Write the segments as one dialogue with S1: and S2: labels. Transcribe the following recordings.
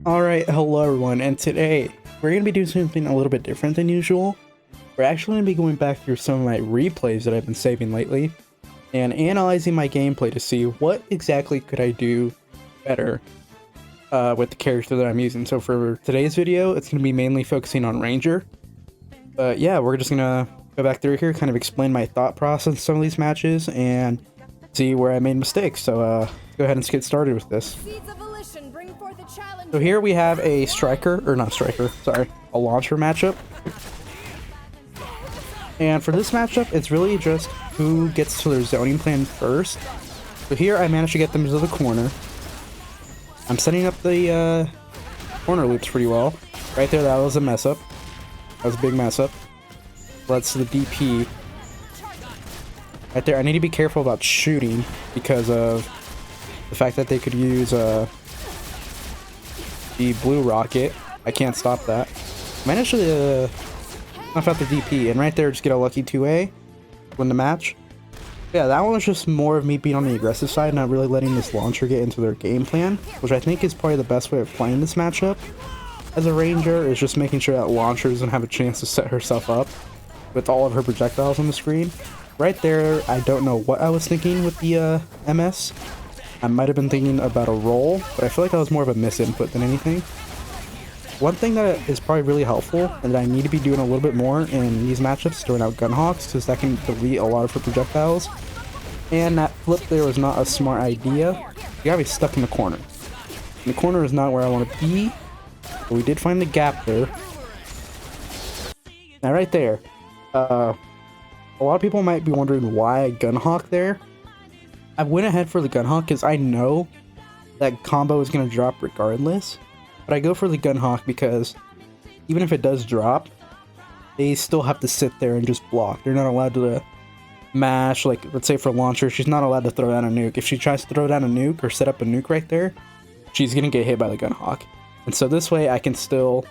S1: Alright, hello everyone, and today we're going to be doing something a little bit different than usual. We're actually going to be going back through some of my replays that I've been saving lately and analyzing my gameplay to see what exactly could I do better with the character that I'm using. So for today's video, it's going to be mainly focusing on Ranger. But yeah, we're just going to go back through here, kind of explain my thought process in some of these matches and see where I made mistakes. So go ahead and get started with this. So here we have a striker, or not striker, sorry, a launcher matchup. And for this matchup, it's really just who gets to their zoning plan first. So here I managed to get them to the corner. I'm setting up the corner loops pretty well. Right there, that was a mess up. That was a big mess up. Let's the DP. Right there, I need to be careful about shooting because of the fact that they could use the blue rocket. I can't stop that. Managed to snuff out the DP, and right there just get a lucky 2A, win the match. Yeah, that one was just more of me being on the aggressive side, not really letting this launcher get into their game plan, which I think is probably the best way of playing this matchup as a Ranger, is just making sure that launcher doesn't have a chance to set herself up with all of her projectiles on the screen. Right there, I don't know what I was thinking with the MS. I might have been thinking about a roll, but I feel like that was more of a misinput than anything. One thing that is probably really helpful and that I need to be doing a little bit more in these matchups is throwing out Gunhawks, because that can delete a lot of her projectiles. And that flip there was not a smart idea. You gotta be stuck in the corner. And the corner is not where I want to be, but we did find the gap there. Now right there, a lot of people might be wondering why a Gunhawk there. I went ahead for the Gunhawk because I know that combo is going to drop regardless. But I go for the Gunhawk because even if it does drop, they still have to sit there and just block. They're not allowed to mash, like let's say for launcher, she's not allowed to throw down a nuke. If she tries to throw down a nuke or set up a nuke right there, she's going to get hit by the Gunhawk. And so this way I can still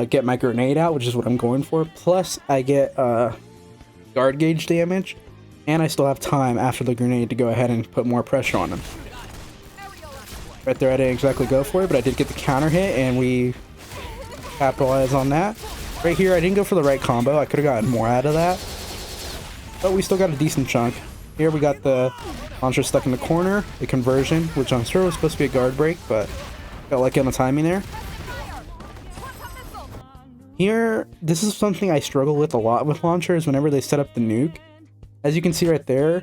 S1: get my grenade out, which is what I'm going for. Plus I get guard gauge damage. And I still have time after the grenade to go ahead and put more pressure on them. Right there, I didn't exactly go for it, but I did get the counter hit, and we capitalized on that. Right here, I didn't go for the right combo. I could have gotten more out of that. But we still got a decent chunk. Here we got the launcher stuck in the corner, the conversion, which I'm sure was supposed to be a guard break, but got lucky on the timing there. Here, this is something I struggle with a lot with launchers whenever they set up the nuke. As you can see right there,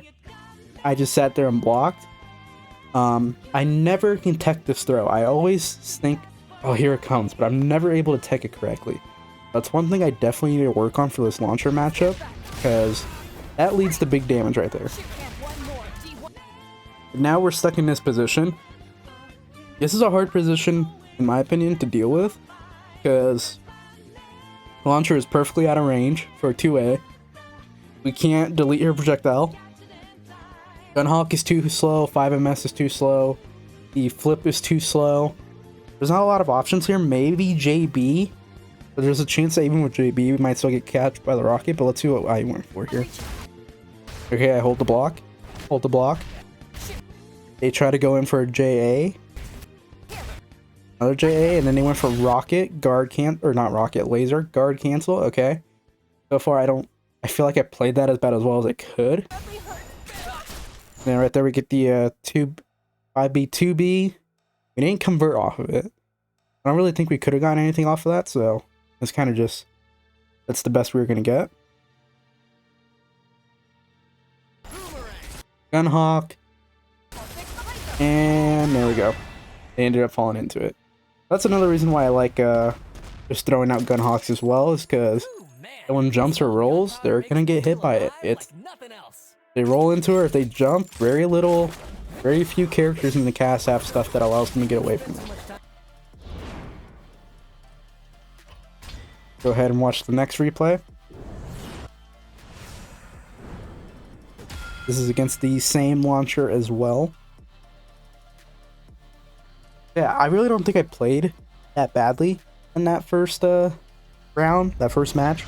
S1: I just sat there and blocked. I never can tech this throw. I always think, oh, here it comes, but I'm never able to tech it correctly. That's one thing I definitely need to work on for this launcher matchup, because that leads to big damage right there. Now we're stuck in this position. This is a hard position, in my opinion, to deal with, because the launcher is perfectly out of range for a 2A. We can't delete her projectile. Gunhawk is too slow, 5MS is too slow, the flip is too slow. There's not a lot of options here. Maybe JB, but there's a chance that even with JB we might still get catched by the rocket, but let's see what I went for here. Okay, I hold the block. Hold the block. They try to go in for a JA. Another JA, and then they went for rocket, guard or not rocket, laser, guard cancel, okay. So far I feel like I played that about as well as I could. Now right there we get the 5B, 2B. We didn't convert off of it. I don't really think we could have gotten anything off of that, so it's kind of just, that's the best we were going to get. Gunhawk. And there we go. They ended up falling into it. That's another reason why I like just throwing out Gunhawks as well, is because when jumps or rolls, they're gonna get hit by it. They roll into her. If they jump, very few characters in the cast have stuff that allows them to get away from them. Go ahead and watch the next replay. This is against the same launcher as well. Yeah, I really don't think I played that badly in that first round, that first match.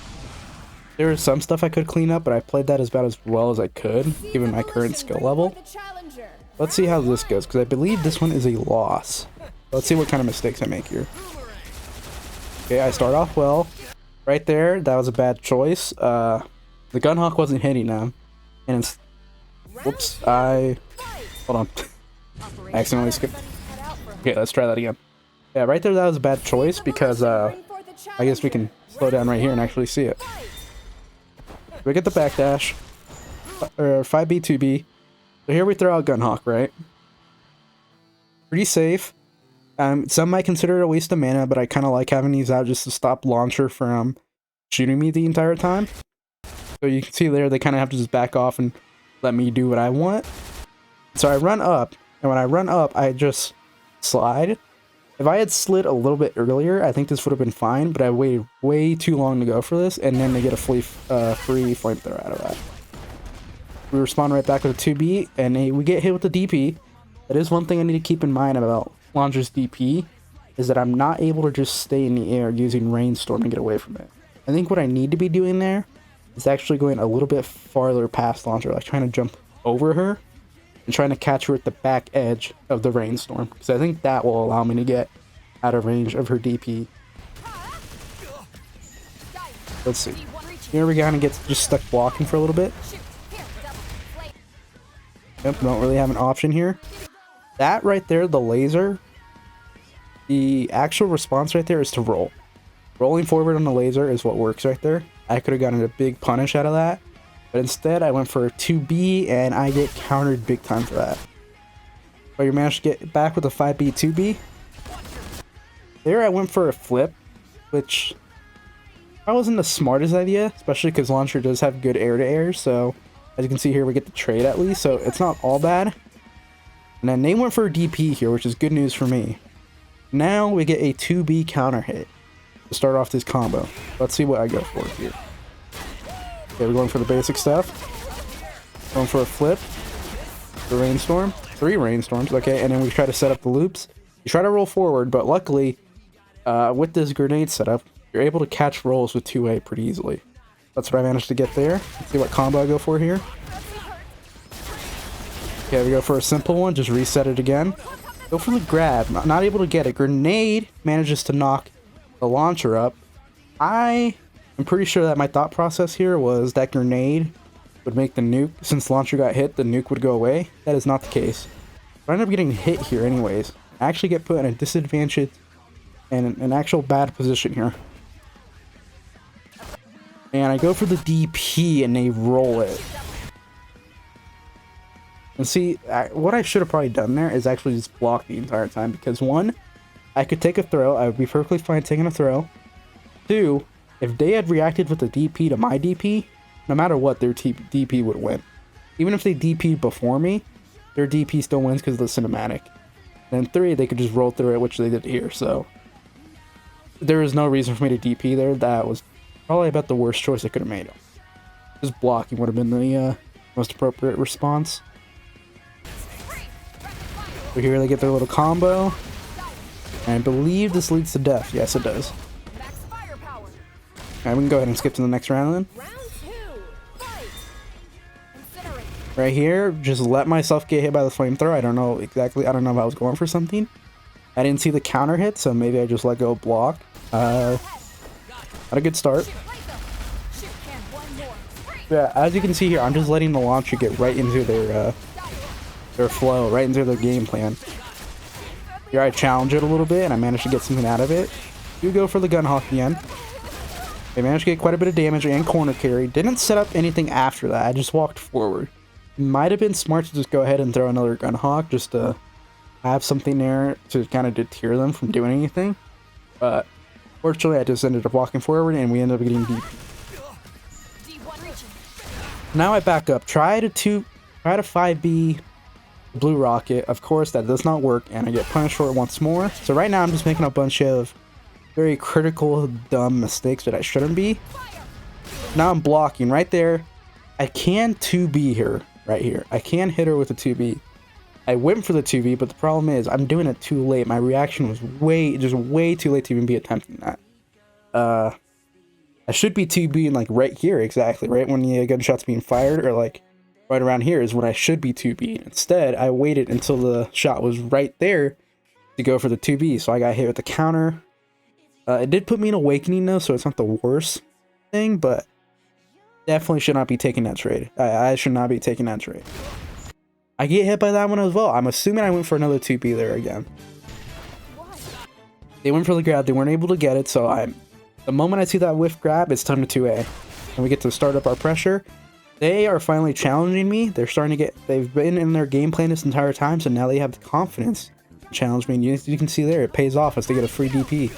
S1: There was some stuff I could clean up, but I played that about as well as I could, given my current skill level. Let's see how this goes, because I believe this one is a loss. Let's see what kind of mistakes I make here. Okay, I start off well. Right there, that was a bad choice. The Gunhawk wasn't hitting them. And it's... Whoops, hold on. I accidentally skipped. Okay, let's try that again. Yeah, right there, that was a bad choice because, I guess we can slow down right here and actually see it. We get the backdash. 5B, 2B. So here we throw out Gunhawk, right? Pretty safe. Some might consider it a waste of mana, but I kind of like having these out just to stop Launcher from shooting me the entire time. So you can see there, they kind of have to just back off and let me do what I want. So I run up, and when I run up, I just slide. If I had slid a little bit earlier, I think this would have been fine, but I waited way too long to go for this, and then they get a free flamethrower out of that. We respond right back with a 2B, and we get hit with the DP. That is one thing I need to keep in mind about Launcher's DP, is that I'm not able to just stay in the air using Rainstorm and get away from it. I think what I need to be doing there is actually going a little bit farther past Launcher, like trying to jump over her and trying to catch her at the back edge of the Rainstorm, because I think that will allow me to get out of range of her DP. Let's see. Here we kind of get just stuck blocking for a little bit. Yep, don't really have an option here. That right there, the laser, the actual response right there is to roll. Rolling forward on the laser is what works right there. I could have gotten a big punish out of that, but instead I went for a 2B and I get countered big time for that. But you managed to get back with a 5B, 2B. There I went for a flip, which probably wasn't the smartest idea, especially because Launcher does have good air-to-air, so as you can see here, we get the trade at least, so it's not all bad. And then they went for a DP here, which is good news for me. Now we get a 2B counter hit to start off this combo. Let's see what I go for here. Okay, we're going for the basic stuff. Going for a flip. The Rainstorm. 3 Rainstorms, okay, and then we try to set up the loops. You try to roll forward, but luckily, with this grenade setup, you're able to catch rolls with 2A pretty easily. That's what I managed to get there. Let's see what combo I go for here. Okay, we go for a simple one, just reset it again. Go for the grab, not able to get it. Grenade manages to knock the Launcher up. I am pretty sure that my thought process here was that grenade would make the nuke, since Launcher got hit, the nuke would go away. That is not the case. But I end up getting hit here anyways. I actually get put in a disadvantage and an actual bad position here. And I go for the DP and they roll it. And see, what I should have probably done there is actually just block the entire time, because 1, I could take a throw. I would be perfectly fine taking a throw. 2, if they had reacted with the DP to my DP, no matter what, their DP would win. Even if they DP'd before me, their DP still wins because of the cinematic. And then 3, they could just roll through it, which they did here, so there was no reason for me to DP there. That was probably about the worst choice I could have made. Just blocking would have been the most appropriate response. So here they get their little combo. And I believe this leads to death. Yes, it does. Alright, we can go ahead and skip to the next round then. Right here, just let myself get hit by the flamethrower. I don't know exactly. I don't know if I was going for something. I didn't see the counter hit, so maybe I just let go block. Not a good start. Yeah, as you can see here, I'm just letting the Launcher get right into their flow, right into their game plan. Here I challenge it a little bit, and I managed to get something out of it. You go for the Gunhawk again. I managed to get quite a bit of damage and corner carry. Didn't set up anything after that. I just walked forward. Might have been smart to just go ahead and throw another Gunhawk just to have something there to kind of deter them from doing anything. But fortunately, I just ended up walking forward, and we ended up getting deep. Now I back up. Try to 5B Blue Rocket. Of course, that does not work, and I get punished for it once more. So right now, I'm just making a bunch of very critical, dumb mistakes that I shouldn't be. Now I'm blocking right there. I can 2B her right here. I can hit her with a 2B. I went for the 2B, but the problem is I'm doing it too late. My reaction was way too late to even be attempting that. I should be 2Bing like right here, exactly, right when the gunshot's being fired, or like right around here is when I should be 2Bing. Instead, I waited until the shot was right there to go for the 2B, so I got hit with the counter. It did put me in Awakening though, so it's not the worst thing, but definitely should not be taking that trade. I should not be taking that trade. I get hit by that one as well. I'm assuming I went for another 2B there again. They went for the grab. They weren't able to get it, so the moment I see that whiff grab, it's time to 2A. And we get to start up our pressure. They are finally challenging me. They're starting to get... They've been in their game plan this entire time, so now they have the confidence to challenge me. And you can see there, it pays off as they get a free DP.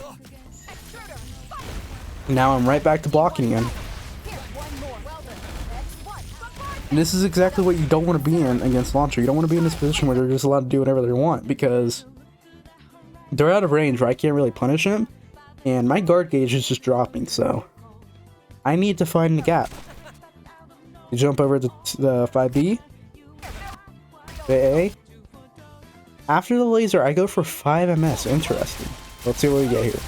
S1: Now I'm right back to blocking again. And this is exactly what you don't want to be in against Launcher. You don't want to be in this position where they're just allowed to do whatever they want, because they're out of range where I can't really punish them, and my guard gauge is just dropping, so I need to find the gap. You jump over to the 5B, the A. After the laser, I go for 5 MS. Interesting. Let's see what we get here.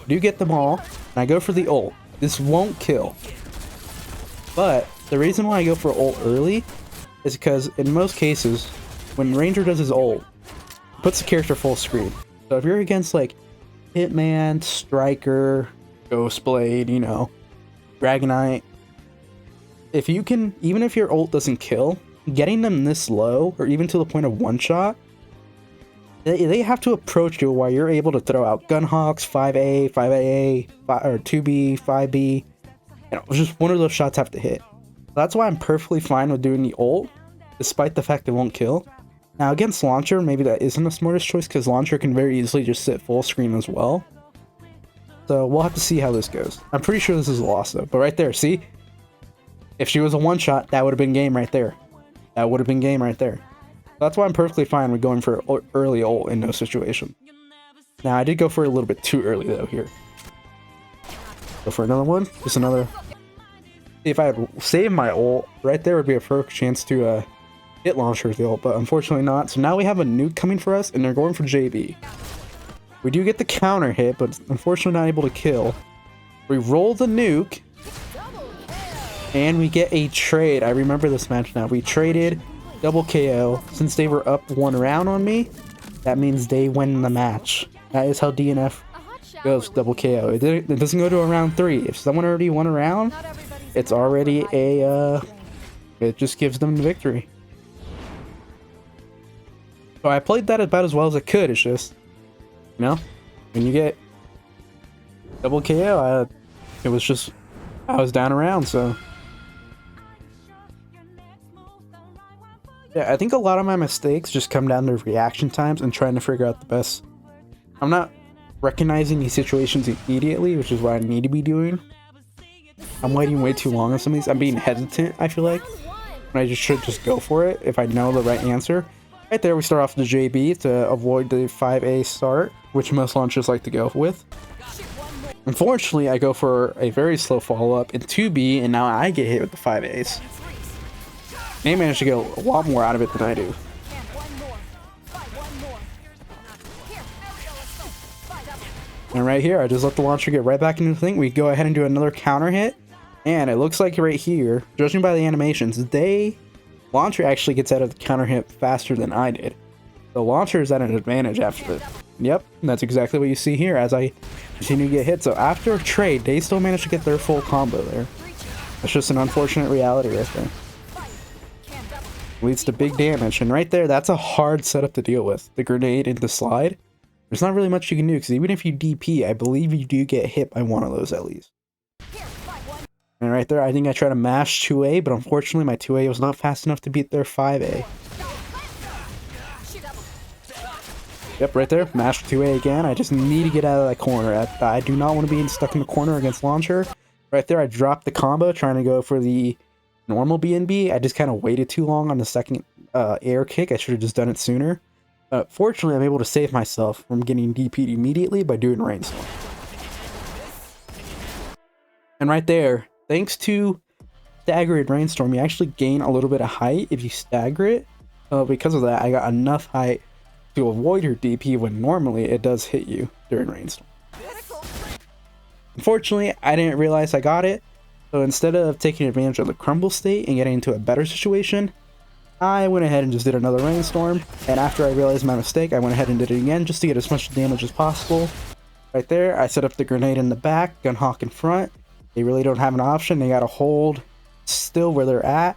S1: Do get them all, and I go for the ult. This won't kill, but the reason why I go for ult early is because in most cases, when Ranger does his ult, it puts the character full screen. So if you're against like Hitman, Striker, Ghostblade, you know, Dragonite, if you can, even if your ult doesn't kill, getting them this low, or even to the point of one shot, they have to approach you while you're able to throw out Gunhawks, 5A, 5AA, or 2B, 5B. You know, just one of those shots have to hit. That's why I'm perfectly fine with doing the ult, despite the fact it won't kill. Now against Launcher, maybe that isn't the smartest choice, because Launcher can very easily just sit full screen as well. So we'll have to see how this goes. I'm pretty sure this is a loss though, but right there, see? If she was a one shot, that would have been game right there. That would have been game right there. That's why I'm perfectly fine with going for early ult in no situation. Now, I did go for it a little bit too early, though, here. Go for another one. Just another... If I had saved my ult, right there would be a perfect chance to hit Launcher with the ult, but unfortunately not. So now we have a nuke coming for us, and they're going for JB. We do get the counter hit, but unfortunately not able to kill. We roll the nuke, and we get a trade. I remember this match now. We traded... double KO. Since they were up 1 round on me, that means they win the match. That is how DNF goes, double KO. It doesn't go to a round 3. If someone already won a round, it's already a, it just gives them the victory. So I played that about as well as I could. It's just, you know, when you get double KO, it was just, I was down a round, so. Yeah, I think a lot of my mistakes just come down to reaction times and trying to figure out the best. I'm not recognizing these situations immediately, which is what I need to be doing. I'm waiting way too long on some of these. I'm being hesitant, I feel like. And I just should just go for it if I know the right answer. Right there, we start off with the JB to avoid the 5A start, which most launchers like to go with. Unfortunately, I go for a very slow follow-up in 2B, and now I get hit with the 5As. They managed to get a lot more out of it than I do. And right here, I just let the launcher get right back into the thing. We go ahead and do another counter hit. And it looks like right here, judging by the animations, launcher actually gets out of the counter hit faster than I did. The launcher is at an advantage after it. Yep, that's exactly what you see here as I continue to get hit. So after a trade, they still managed to get their full combo there. That's just an unfortunate reality right there. Leads to big damage, and right there, that's a hard setup to deal with. The grenade and the slide. There's not really much you can do, because even if you DP, I believe you do get hit by one of those at least. And right there, I think I tried to mash 2A, but unfortunately my 2A was not fast enough to beat their 5A. Yep, right there, mash 2A again. I just need to get out of that corner. I do not want to be stuck in the corner against Launcher. Right there, I dropped the combo, trying to go for the normal BNB. I just kind of waited too long on the second air kick. I should have just done it sooner. Fortunately, I'm able to save myself from getting DP'd immediately by doing Rainstorm. And right there, thanks to staggered Rainstorm, you actually gain a little bit of height if you stagger it. Because of that, I got enough height to avoid your DP when normally it does hit you during Rainstorm. Unfortunately, I didn't realize I got it. So instead of taking advantage of the crumble state and getting into a better situation, I went ahead and just did another rainstorm, and after I realized my mistake, I went ahead and did it again just to get as much damage as possible. Right there, I set up the grenade in the back, Gunhawk in front. They really don't have an option. They gotta hold still where they're at,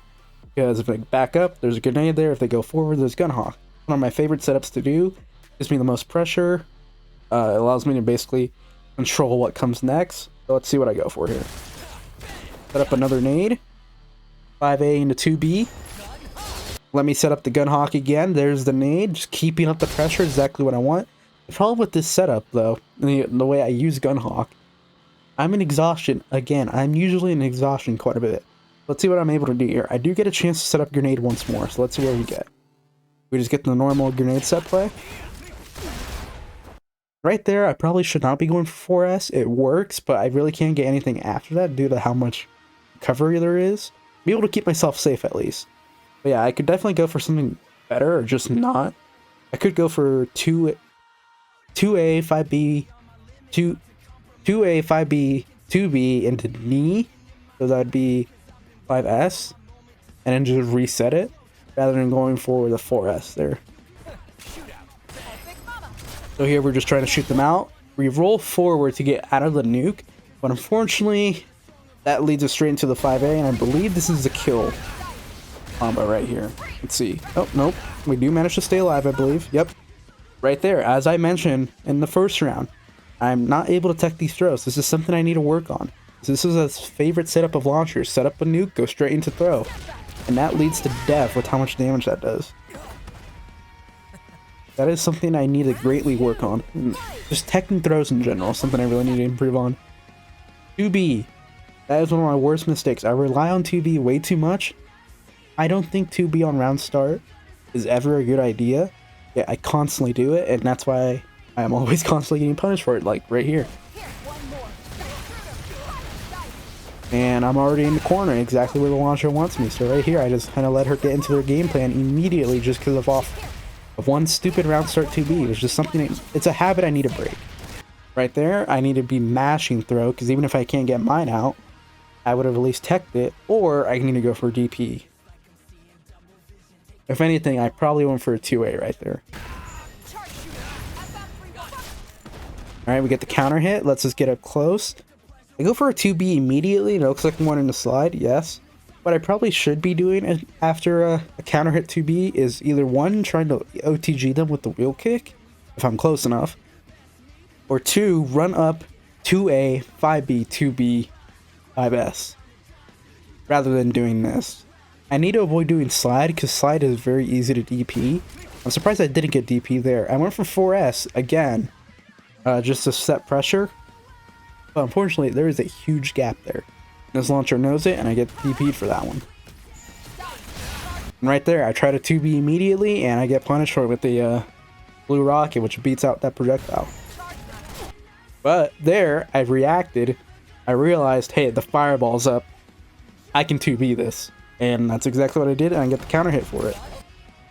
S1: because if they back up, there's a grenade there. If they go forward, there's Gunhawk. One of my favorite setups to do. Gives me the most pressure. It allows me to basically control what comes next. So let's see what I go for here. Set up another nade. 5A into 2B. Let me set up the Gunhawk again. There's the nade. Just keeping up the pressure. Exactly what I want. The problem with this setup, though, the way I use Gunhawk, I'm in exhaustion. Again, I'm usually in exhaustion quite a bit. Let's see what I'm able to do here. I do get a chance to set up grenade once more. So let's see what we get. We just get the normal grenade set play. Right there, I probably should not be going for 4S. It works, but I really can't get anything after that due to how much recovery there is. Be able to keep myself safe at least. But yeah, I could definitely go for something better or just not. I could go for 2A, 5B, 2A, 5B, 2B into knee. So that would be 5S. And then just reset it rather than going for the 4S there. So here we're just trying to shoot them out. We roll forward to get out of the nuke, but unfortunately that leads us straight into the 5A, and I believe this is a kill combo right here. Let's see. Oh, nope. We do manage to stay alive, I believe. Yep. Right there, as I mentioned in the first round, I'm not able to tech these throws. This is something I need to work on. This is a favorite setup of launchers. Set up a nuke, go straight into throw. And that leads to death with how much damage that does. That is something I need to greatly work on. Just teching throws in general, something I really need to improve on. 2B. That is one of my worst mistakes. I rely on 2B way too much. I don't think 2B on round start is ever a good idea. Yeah, I constantly do it, and that's why I'm always constantly getting punished for it, like right here. And I'm already in the corner, exactly where the launcher wants me. So right here, I just kind of let her get into their game plan immediately just because of one stupid round start 2B. It was just something, it's a habit I need to break. Right there, I need to be mashing throw, because even if I can't get mine out, I would have at least teched it, or I need to go for DP. If anything, I probably went for a 2A right there. Alright, we get the counter hit. Let's just get up close. I go for a 2B immediately. It looks like I'm wanting to slide, yes. What I probably should be doing after a counter hit 2B is either one, trying to OTG them with the wheel kick, if I'm close enough, or two, run up 2A, 5B, 2B, 5S, rather than doing this. I need to avoid doing slide, because slide is very easy to DP. I'm surprised I didn't get DP there. I went for 4S again, just to set pressure, but unfortunately there is a huge gap there. This launcher knows it, and I get DP'd for that one. And right there, I try to 2B immediately, and I get punished for it with the blue rocket, which beats out that projectile. But there, I reacted. I realized, hey, the fireball's up. I can 2B this. And that's exactly what I did, and I get the counter hit for it.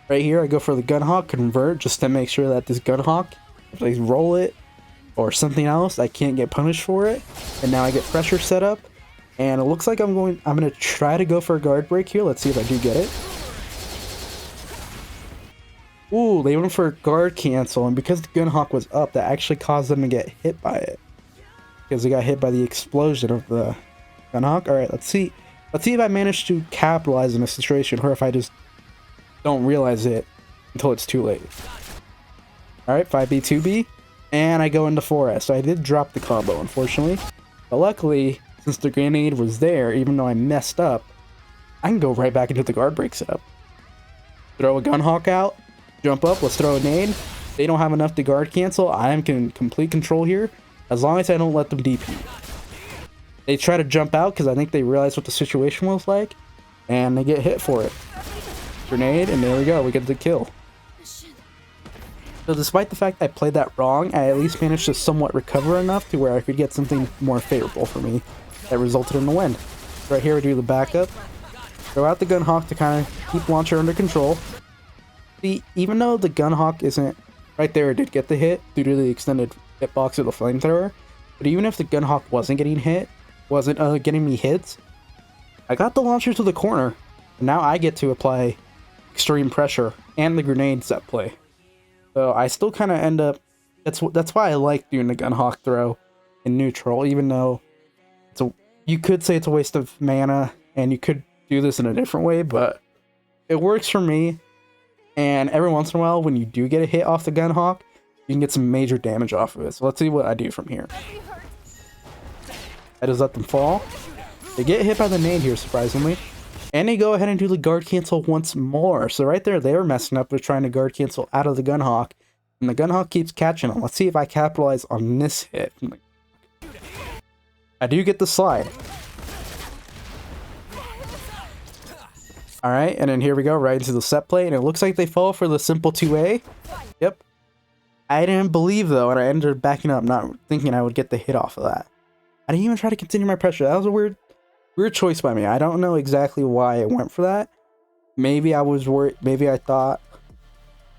S1: Right here, I go for the Gunhawk, convert, just to make sure that this Gunhawk, if I roll it, or something else, I can't get punished for it. And now I get pressure set up. And it looks like I'm gonna try to go for a guard break here. Let's see if I do get it. Ooh, they went for a guard cancel, and because the Gunhawk was up, that actually caused them to get hit by it. Because they got hit by the explosion of the Gunhawk. Alright, let's see. Let's see if I manage to capitalize in a situation, or if I just don't realize it until it's too late. Alright, 5B, 2B. And I go into 4S. So I did drop the combo, unfortunately. But luckily, since the grenade was there, even though I messed up, I can go right back into the guard break setup. Throw a Gunhawk out, jump up, let's throw a nade. They don't have enough to guard cancel. I am in complete control here, as long as I don't let them DP. They try to jump out because I think they realize what the situation was like, and they get hit for it. Grenade, and there we go, we get the kill. So despite the fact I played that wrong, I at least managed to somewhat recover enough to where I could get something more favorable for me that resulted in the win. Right here we do the backup. Throw out the Gunhawk to kind of keep launcher under control. See, even though the Gunhawk isn't... Right there, it did get the hit due to the extended hitbox of the flamethrower. But even if the Gunhawk wasn't getting hit, wasn't getting me hits, I got the launcher to the corner. And now I get to apply extreme pressure and the grenades at play. So I still kind of end up. That's why I like doing the Gunhawk throw in neutral, even though you could say it's a waste of mana, and you could do this in a different way, but it works for me. And every once in a while, when you do get a hit off the Gunhawk, you can get some major damage off of it. So let's see what I do from here. I just let them fall. They get hit by the nade here, surprisingly. And they go ahead and do the guard cancel once more. So right there, they were messing up with trying to guard cancel out of the Gunhawk. And the Gunhawk keeps catching them. Let's see if I capitalize on this hit. I do get the slide. Alright, and then here we go, right into the set play. And it looks like they fall for the simple 2A. Yep. I didn't believe, though, and I ended up backing up, not thinking I would get the hit off of that. I didn't even try to continue my pressure. That was a weird choice by me. I don't know exactly why I went for that. Maybe I was worried. Maybe I thought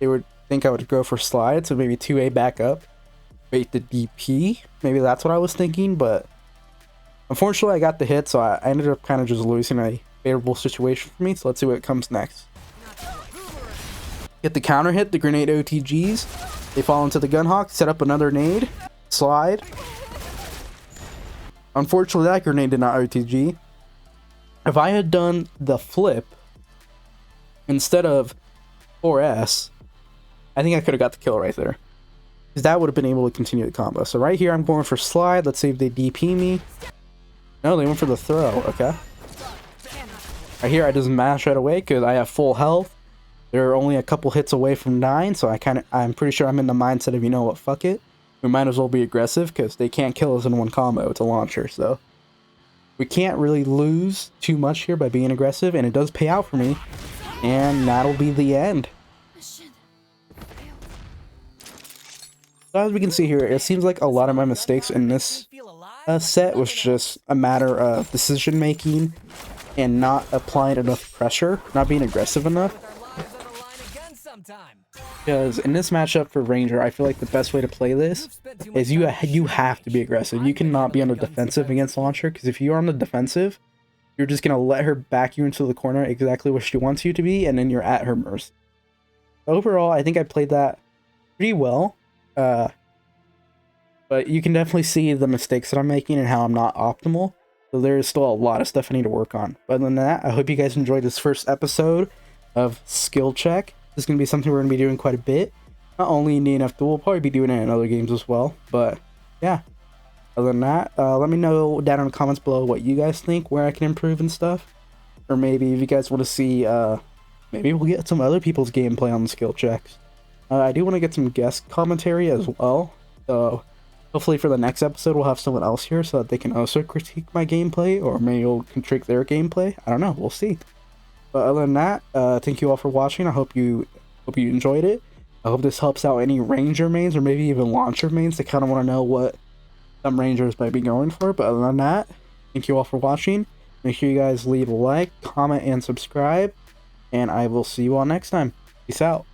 S1: they would think I would go for slide, so maybe 2A back up, bait the DP. Maybe that's what I was thinking, but unfortunately I got the hit, so I ended up kind of just losing a favorable situation for me. So let's see what comes next. Get the counter hit, the grenade OTGs. They fall into the Gunhawk, set up another nade, slide. Unfortunately, that grenade did not OTG. If I had done the flip instead of 4S, I think I could have got the kill right there, because that would have been able to continue the combo. So right here, I'm going for slide. Let's see if they DP me. No, they went for the throw. Okay. Right here, I just mash right away because I have full health. They're only a couple hits away from 9, so I'm pretty sure I'm in the mindset of, you know what, fuck it. We might as well be aggressive because they can't kill us in one combo. It's a launcher, so we can't really lose too much here by being aggressive, and it does pay out for me, and that'll be the end. So as we can see here, it seems like a lot of my mistakes in this set was just a matter of decision making and not applying enough pressure, not being aggressive enough. Because in this matchup for Ranger, I feel like the best way to play this is you have to be aggressive. You cannot be on the defensive against Launcher, because if you're on the defensive, you're just going to let her back you into the corner exactly where she wants you to be, and then you're at her mercy. Overall, I think I played that pretty well. But you can definitely see the mistakes that I'm making and how I'm not optimal. So there's still a lot of stuff I need to work on. But other than that, I hope you guys enjoyed this first episode of Skillcheck. This is going to be something we're going to be doing quite a bit. Not only in Dnf Duel, we'll probably be doing it in other games as well. But yeah, other than that, let me know down in the comments below what you guys think, where I can improve and stuff. Or maybe if you guys want to see, maybe we'll get some other people's gameplay on the Skillchecks. I do want to get some guest commentary as well. So hopefully for the next episode, we'll have someone else here so that they can also critique my gameplay, or maybe we'll critique their gameplay. I don't know. We'll see. But other than that, thank you all for watching. I hope you enjoyed it. I hope this helps out any Ranger mains, or maybe even Launcher mains that kind of want to know what some Rangers might be going for. But other than that, thank you all for watching. Make sure you guys leave a like, comment, and subscribe. And I will see you all next time. Peace out.